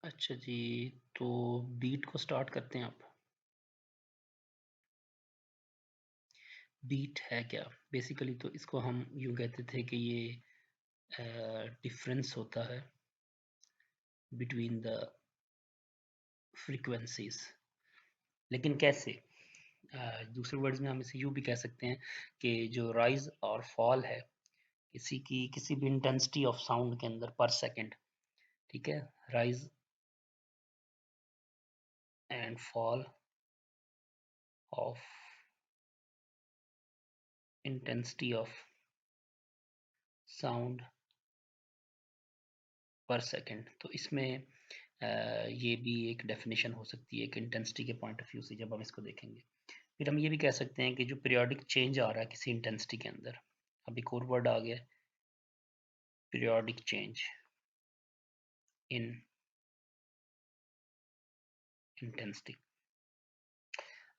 अच्छा जी, तो बीट को स्टार्ट करते हैं आप। बीट है क्या? बेसिकली तो इसको हम यूँ कहते थे कि ये डिफरेंस होता है बिटवीन द फ्रीक्वेंसीज। लेकिन कैसे? दूसरे वर्ड्स में हम इसे यूँ भी कह सकते हैं कि जो राइज और फॉल है किसी भी इंटेंसिटी ऑफ साउंड के अंदर पर सेकंड, ठीक है, rise and fall of intensity of sound पर सेकंड। तो इसमें ये भी एक डेफिनेशन हो सकती है एक इंटेंसिटी के पॉइंट ऑफ व्यू से जब हम इसको देखेंगे। फिर हम ये भी कह सकते हैं कि जो पीरियोडिक चेंज आ रहा है किसी इंटेंसिटी के अंदर, अब एक और वर्ड आ गया, periodic change in intensity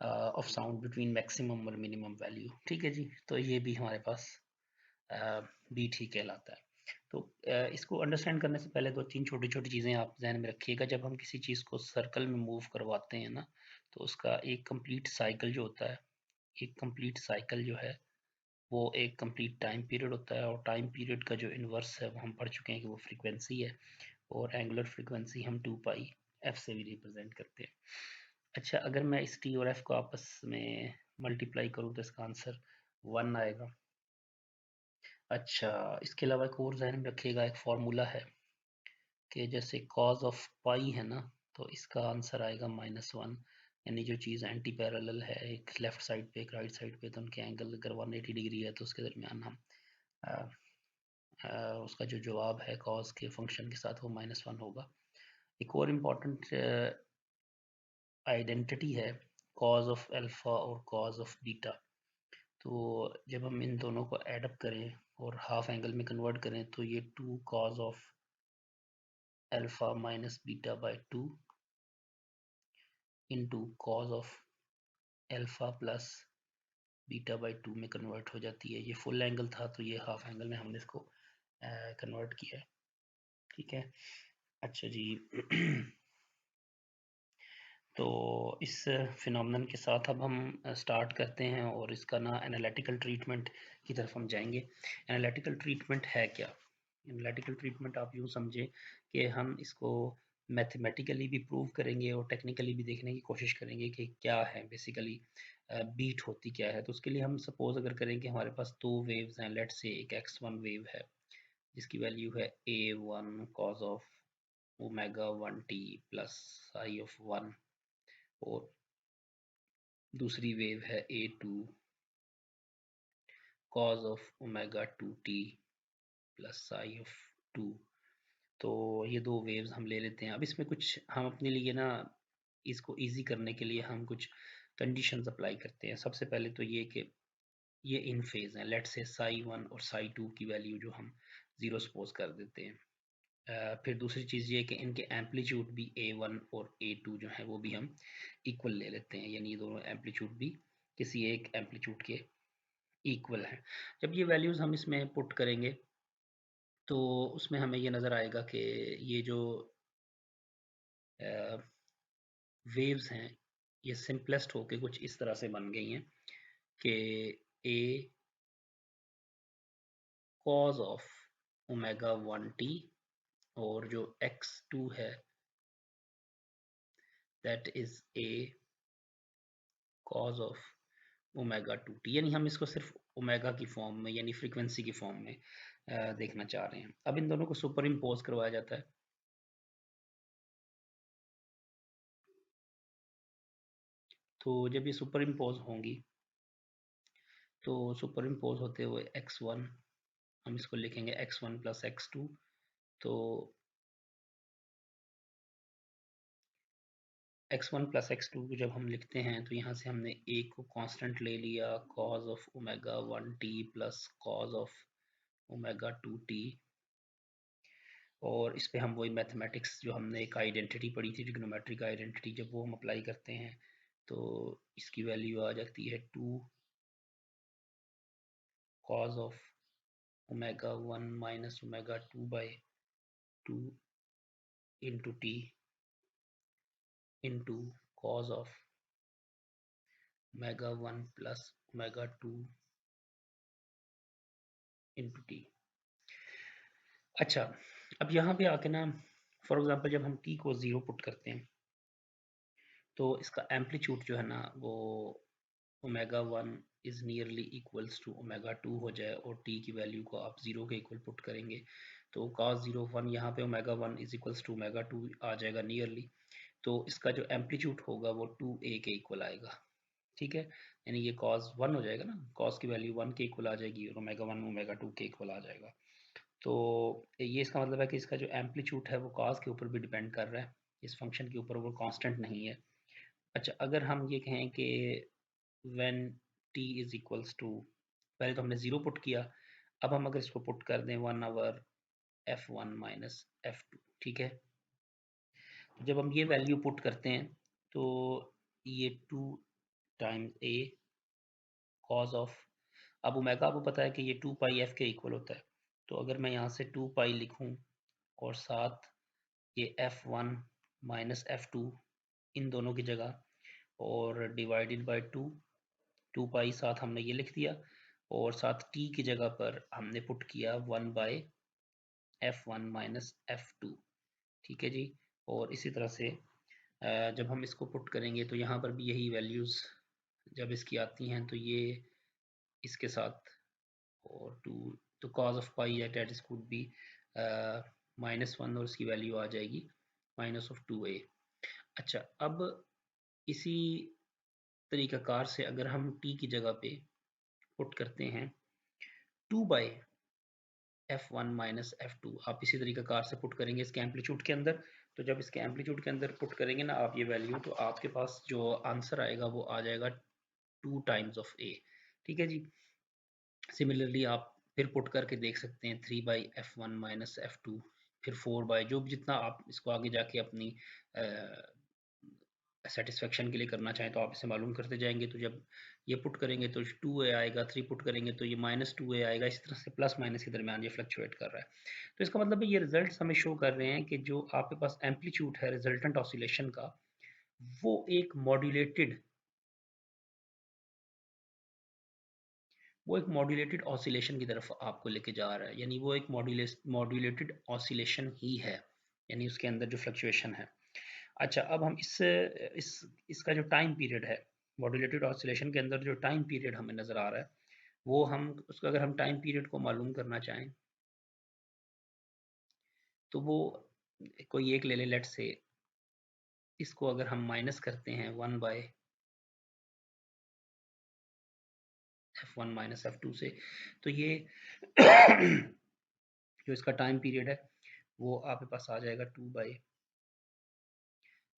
of sound between maximum और मिनिमम वैल्यू। ठीक है जी, तो ये भी हमारे पास बीट ही कहलाता है। तो इसको अंडरस्टैंड करने से पहले दो तीन छोटी छोटी चीज़ें आप जहन में रखिएगा। जब हम किसी चीज़ को सर्कल में मूव करवाते हैं ना, तो उसका एक कंप्लीट साइकिल जो होता है, एक कंप्लीट साइकिल जो है वो एक कंप्लीट टाइम पीरियड होता है, और टाइम पीरियड का जो इन्वर्स है वो हम पढ़ चुके हैं कि वो फ्रीक्वेंसी है, और एंगुलर फ्रीक्वेंसी हम 2 पाई एफ से भी रिप्रेजेंट करते हैं। अच्छा, अगर मैं इस टी और एफ को आपस में मल्टीप्लाई करूँ तो इसका आंसर 1 आएगा। अच्छा, इसके अलावा एक और ध्यान में रखिएगा, एक फॉर्मूला है कि जैसे कॉज ऑफ पाई है ना, तो इसका आंसर आएगा -1। यानी जो चीज़ एंटी पैरेलल है, एक लेफ्ट साइड पे एक राइट साइड पे, तो उनके एंगल अगर 180 डिग्री है तो उसके दरमियान हम अ, उसका जो जवाब है कॉज के फंक्शन के साथ वो -1 होगा। एक और इम्पॉर्टेंट आइडेंटिटी है कॉज ऑफ अल्फा और कॉज ऑफ बीटा। तो जब हम इन दोनों को ऐड अप करें और हाफ एंगल में कन्वर्ट करें तो ये 2 cause of alpha minus beta by 2 into cos of alpha plus beta by 2 में कन्वर्ट हो जाती है। ये फुल एंगल था तो ये हाफ एंगल में हमने इसको कन्वर्ट किया है। ठीक है, अच्छा जी। तो इस फिनोमेनन के साथ अब हम स्टार्ट करते हैं और इसका ना एनालिटिकल ट्रीटमेंट की तरफ हम जाएंगे। एनालिटिकल ट्रीटमेंट है क्या? एनालिटिकल ट्रीटमेंट आप यूँ समझें कि हम इसको मैथमेटिकली भी प्रूव करेंगे और टेक्निकली भी देखने की कोशिश करेंगे कि क्या है बेसिकली बीट होती क्या है। तो उसके लिए हम सपोज अगर करें कि हमारे पास दो वेव्स हैं, लेट्स से एक x1 वेव है जिसकी वैल्यू है a1 cos of omega 1t plus I of 1, और दूसरी वेव है a2 cos of omega 2t plus sigh of 2। तो ये दो वेव्स हम ले लेते हैं। अब इसमें कुछ हम अपने लिए ना इसको इजी करने के लिए हम कुछ कंडीशंस अप्लाई करते हैं। सबसे पहले तो ये कि ये इन फेज हैं, लेट्स से साई 1 और साई 2 की वैल्यू जो हम 0 सपोज कर देते हैं। फिर दूसरी चीज़ ये कि इनके एम्पलीट्यूड भी a1 और a2 जो है वो भी हम इक्वल ले लेते हैं, यानी ये दोनों एम्पलीट्यूड भी किसी एक एम्पलीट्यूड के इक्वल है। जब ये वैल्यूज़ हम इसमें पुट करेंगे तो उसमें हमें ये नज़र आएगा कि ये जो वेव्स हैं ये सिंपलेस्ट होके कुछ इस तरह से बन गई हैं कि ए कॉज ऑफ ओमेगा 1t, और जो x2 है that is a cause of omega 2t। यानी हम इसको सिर्फ ओमेगा की फॉर्म में यानी फ्रीक्वेंसी की फॉर्म में देखना चाह रहे हैं। अब इन दोनों को सुपर इम्पोज करवाया जाता है। तो जब ये सुपर इम्पोज होंगी तो सुपर इम्पोज होते हुए x1, हम इसको लिखेंगे x1 प्लस x2। तो x1 प्लस x2 को जब हम लिखते हैं तो यहाँ से हमने a को कांस्टेंट ले लिया cos of omega 1t plus cos of omega 2t, और इस पे हम वही मैथमेटिक्स जो हमने एक आइडेंटिटी पढ़ी थी ट्रिग्नोमेट्रिक आइडेंटिटी, जब वो हम अप्लाई करते हैं तो इसकी वैल्यू आ जाती है 2 cos of omega 1 minus omega 2 by 2 into T into cos of omega 1 plus omega 2 into T. अच्छा, अब यहाँ पे आके ना फॉर एग्जांपल जब हम टी को 0 पुट करते हैं तो इसका एम्पलीट्यूड जो है ना वो omega 1 is nearly equals to omega 2 हो जाए और टी की वैल्यू को आप 0 के इक्वल पुट करेंगे तो cos 0 1 यहाँ पे omega 1 is equals to omega 2 आ जाएगा नियरली। तो इसका जो एम्पलीट्यूड होगा वो 2a के इक्वल आएगा, ठीक है। यानी ये cos 1 हो जाएगा ना, cos की वैल्यू 1 के इक्वल आ जाएगी और ओमेगा 1 ओमेगा 2 के इक्वल आ जाएगा। तो ये इसका मतलब है कि इसका जो एम्पलीट्यूड है वो cos के ऊपर भी डिपेंड कर रहा है, इस फंक्शन के ऊपर, वो कांस्टेंट नहीं है। अच्छा, अगर हम ये कहें कि when t is equals to, पहले तो हमने 0 पुट किया, अब हम अगर इसको पुट कर दें 1 f1 माइनस f2, ठीक है। तो जब हम ये वैल्यू पुट करते हैं तो ये 2 टाइम्स a कॉज ऑफ, अब ओमेगा आपको पता है कि ये 2 पाई f के इक्वल होता है, तो अगर मैं यहाँ से 2 पाई लिखूँ और साथ ये f1 माइनस f2 इन दोनों की जगह और डिवाइडेड बाय 2, 2 पाई साथ हमने ये लिख दिया और साथ t की जगह पर हमने पुट किया 1 बाय f1 माइनस f2, ठीक है जी। और इसी तरह से जब हम इसको पुट करेंगे तो यहाँ पर भी यही वैल्यूज़ जब इसकी आती हैं तो ये इसके साथ और 2, तो cos ऑफ पाई या डेट इज कुड बी -1 और इसकी वैल्यू आ जाएगी -2a। अच्छा, अब इसी तरीक़ाकार से अगर हम t की जगह पे पुट करते हैं 2 बाई f1 माइनस f2, आप इसी तरीक़ाकार से पुट करेंगे इसके एम्पलीट्यूड के अंदर। तो जब इसके एम्पलीट्यूड के अंदर पुट करेंगे ना आप ये वैल्यू, तो आपके पास जो आंसर आएगा वो आ जाएगा 2 टाइम्स ऑफ a, ठीक है जी। सिमिलरली आप फिर पुट करके देख सकते हैं 3 बाई f1 माइनस f2, फिर 4 बाई, जो जितना आप इसको आगे जाके अपनी सेटिस्फेक्शन के लिए करना चाहें तो आप इसे मालूम करते जाएंगे। तो जब ये पुट करेंगे तो 2a आएगा, 3 पुट करेंगे तो ये -2a आएगा, इस तरह से प्लस माइनस के दरमियान ये फ्लक्चुएट कर रहा है। तो इसका मतलब है ये रिजल्ट हमें शो कर रहे हैं कि जो आपके पास एम्पलीट्यूड है रिजल्टेंट ऑसिलेशन का, वो एक मॉड्यूलेटेड ऑसिलेशन की तरफ आपको लेके जा रहा है, यानी वो एक मॉड्यूलेटेड ऑसिलेशन ही है, यानी उसके अंदर जो फ्लक्चुएशन है। अच्छा, अब हम इसका जो टाइम पीरियड है मॉड्यूलेटेड ऑसिलेशन के अंदर, जो टाइम पीरियड हमें नज़र आ रहा है वो हम उसका अगर हम टाइम पीरियड को मालूम करना चाहें तो वो कोई एक ले लें, लेट से इसको अगर हम माइनस करते हैं 1 बाय f1 माइनस f2 से, तो ये जो इसका टाइम पीरियड है वो आपके पास आ जाएगा 2 by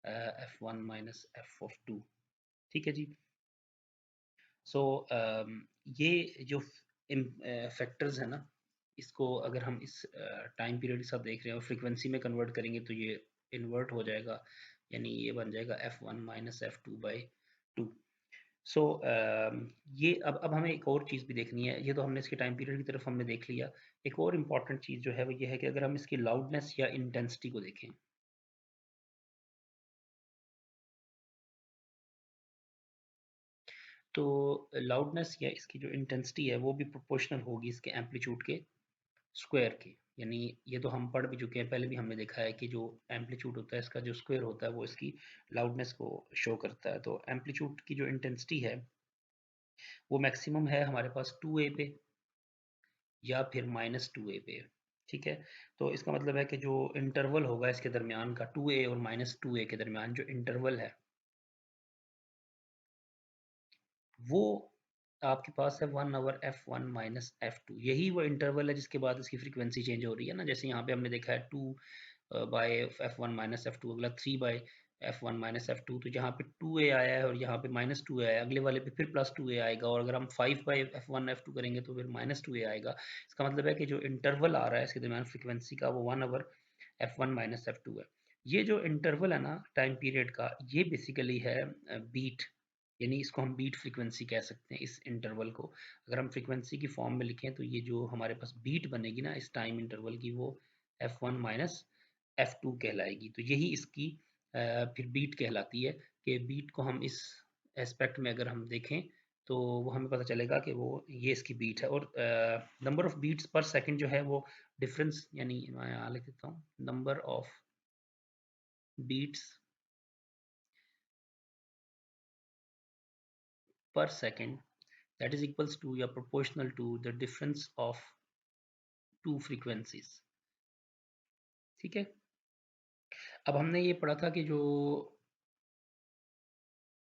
f1 minus f of 2, ठीक है जी। सो ये जो फैक्टर्स है ना, इसको अगर हम इस टाइम पीरियड के साथ देख रहे हैं और फ्रीक्वेंसी में कन्वर्ट करेंगे तो ये इन्वर्ट हो जाएगा, यानी ये बन जाएगा f1 माइनस f2 बाई 2। सो ये अब हमें एक और चीज़ भी देखनी है, ये तो हमने इसके टाइम पीरियड की तरफ हमने देख लिया। एक और इम्पॉर्टेंट चीज़ जो है वो ये है कि अगर हम इसकी लाउडनेस या इंटेंसिटी को देखें तो लाउडनेस या इसकी जो इंटेंसिटी है वो भी प्रोपोर्शनल होगी इसके एम्पलीट्यूड के स्क्वायर के। यानी ये तो हम पढ़ भी चुके हैं, पहले भी हमने देखा है कि जो एम्पलीट्यूड होता है इसका जो स्क्वायर होता है वो इसकी लाउडनेस को शो करता है। तो एम्पलीट्यूड की जो इंटेंसिटी है वो मैक्सिमम है हमारे पास 2a पे या फिर -2a पे, ठीक है। तो इसका मतलब है कि जो इंटरवल होगा इसके दरमियान का 2a और -2a के दरमियान जो इंटरवल है वो आपके पास है 1/f1 माइनस f2, यही वो इंटरवल है जिसके बाद इसकी फ्रीक्वेंसी चेंज हो रही है ना। जैसे यहाँ पे हमने देखा है 2 बाय f1 माइनस f2, अगला 3 बाय f1 माइनस f2, तो जहाँ पे 2a आया है और यहाँ पे -2a आया है, अगले वाले पे फिर +2a आएगा, और अगर हम 5 बाय f1 f2 करेंगे तो फिर -2a आएगा। इसका मतलब है कि जो इंटरवल आ रहा है इसके दरमियान फ्रीक्वेंसी का वो 1/f1 माइनस f2 है। ये जो इंटरवल है ना टाइम पीरियड का, ये बेसिकली है बीट, यानी इसको हम बीट फ्रीक्वेंसी कह सकते हैं इस इंटरवल को। अगर हम फ्रीक्वेंसी की फॉर्म में लिखें तो ये जो हमारे पास बीट बनेगी ना इस टाइम इंटरवल की, वो f1 माइनस f2 कहलाएगी। तो यही इसकी फिर बीट कहलाती है कि बीट को हम इस एस्पेक्ट में अगर हम देखें तो वो हमें पता चलेगा कि वो ये इसकी बीट है। और नंबर ऑफ बीट्स पर सेकंड जो है वो डिफरेंस, यानी मैं यहाँ लिख देता हूँ, number of beats per second that is equals to या proportional to the difference of two frequencies। ठीक है, अब हमने ये पढ़ा था कि जो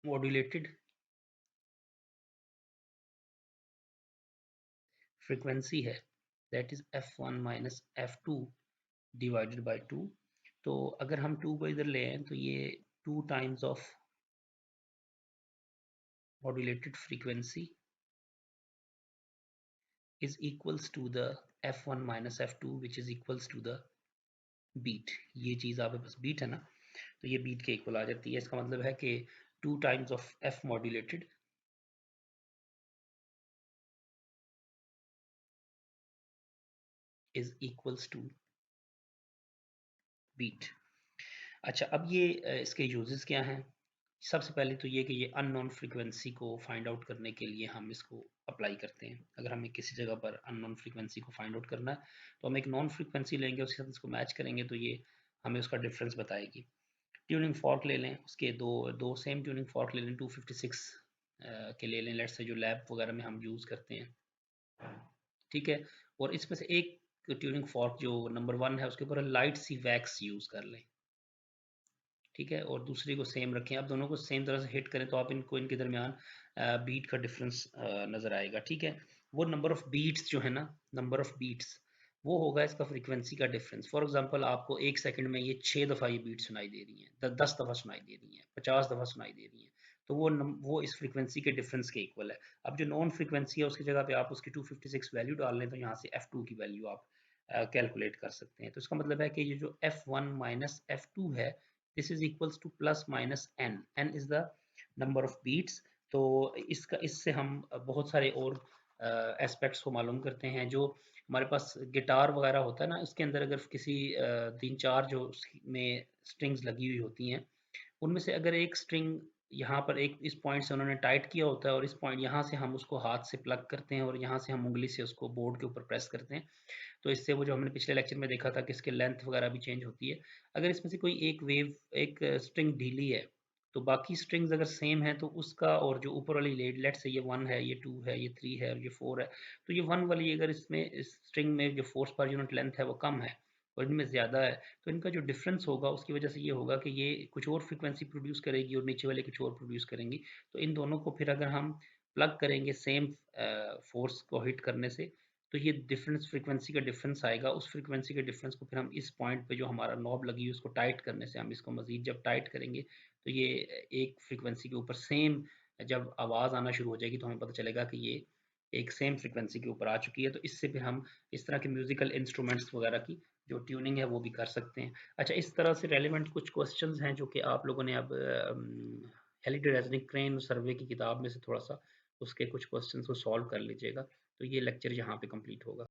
मॉड्यूलेटेड फ्रीक्वेंसी है that is f1 minus f2 divided by 2। तो अगर हम 2 को इधर ले आए तो ये 2 times of modulated frequency is equals to the f1 minus f2 which is equals to the beat। ये चीज आपके पास बीट है ना, तो ये बीट के इक्वल आ जाती है। इसका मतलब है कि 2 times of f modulated is equals to beat। अच्छा, अब ये इसके यूजेस क्या हैं? सबसे पहले तो ये कि ये अननोन फ्रीक्वेंसी को फाइंड आउट करने के लिए हम इसको अप्लाई करते हैं। अगर हमें किसी जगह पर अननोन फ्रीक्वेंसी को फाइंड आउट करना है तो हम एक नॉन फ्रीक्वेंसी लेंगे, उसके साथ इसको मैच करेंगे तो ये हमें उसका डिफरेंस बताएगी। ट्यूनिंग फॉर्क ले लें, उसके दो दो सेम ट्यूनिंग फॉर्क ले लें, 256 के ले लें, लेट्स से जो लैब वगैरह में हम यूज़ करते हैं। ठीक है, और इसमें से एक ट्यूनिंग फॉर्क जो नंबर 1 है उसके ऊपर लाइट सी वैक्स यूज़ कर लें। ठीक है, और दूसरी को सेम रखें। आप दोनों को सेम तरह से हिट करें तो आप इनको इनके दरमियान बीट का डिफरेंस नज़र आएगा। ठीक है, वो नंबर ऑफ बीट्स जो है ना, नंबर ऑफ बीट्स वो होगा इसका फ्रीक्वेंसी का डिफरेंस। फॉर एग्जांपल आपको एक सेकंड में ये 6 दफ़ा ये बीट सुनाई दे रही हैं, 10 दफ़ा सुनाई दे रही हैं, 50 दफ़ा सुनाई दे रही हैं, तो वो इस फ्रीक्वेंसी के डिफरेंस के इक्वल है। अब जो नॉन फ्रीक्वेंसी है उसकी जगह पे आप उसकी 256 वैल्यू डाल लें तो यहाँ से f2 की वैल्यू आप कैलकुलेट कर सकते हैं। तो इसका मतलब है कि ये जो f1 माइनस f2 है this is equals to plus minus n, n is the number of beats. तो इससे हम बहुत सारे और एस्पेक्ट्स को मालूम करते हैं। जो हमारे पास गिटार वगैरह होता है ना, इसके अंदर अगर किसी 3-4 जो में स्ट्रिंग्स लगी हुई होती हैं, उनमें से अगर एक स्ट्रिंग यहाँ पर एक इस पॉइंट से उन्होंने टाइट किया होता है और इस पॉइंट यहाँ से हम उसको हाथ से प्लग करते हैं और यहाँ से हम उंगली से उसको बोर्ड के ऊपर प्रेस करते हैं, तो इससे वो जो हमने पिछले लेक्चर में देखा था कि इसके लेंथ वगैरह भी चेंज होती है। अगर इसमें से कोई एक स्ट्रिंग ढीली है तो बाकी स्ट्रिंग्स अगर सेम है तो उसका, और जो ऊपर वाली लेड लेट से ये 1 है, ये 2 है, ये 3 है और ये 4 है, तो ये 1 वाली अगर इसमें इस स्ट्रिंग में जो फोर्स पर यूनिट लेंथ है वो कम है और इनमें ज़्यादा है, तो इनका जो डिफरेंस होगा उसकी वजह से ये होगा कि ये कुछ और फ्रिक्वेंसी प्रोड्यूस करेगी और नीचे वाले कुछ और प्रोड्यूस करेंगी। तो इन दोनों को फिर अगर हम प्लग करेंगे सेम फोर्स को हिट करने से तो ये डिफरेंस फ्रीक्वेंसी का डिफरेंस आएगा। उस फ्रीक्वेंसी के डिफरेंस को फिर हम इस पॉइंट पे जो हमारा नॉब लगी है उसको टाइट करने से हम इसको मजीद जब टाइट करेंगे तो ये एक फ्रीक्वेंसी के ऊपर सेम, जब आवाज़ आना शुरू हो जाएगी तो हमें पता चलेगा कि ये एक सेम फ्रीक्वेंसी के ऊपर आ चुकी है। तो इससे फिर हम इस तरह के म्यूजिकल इंस्ट्रूमेंट्स वगैरह की जो ट्यूनिंग है वो भी कर सकते हैं। अच्छा, इस तरह से रेलिवेंट कुछ क्वेश्चंस हैं जो कि आप लोगों ने अब हेलिडेड रेजनिंग क्रेन सर्वे की किताब में से थोड़ा सा उसके कुछ क्वेश्चंस को सॉल्व कर लीजिएगा। तो ये लेक्चर यहाँ पे कंप्लीट होगा।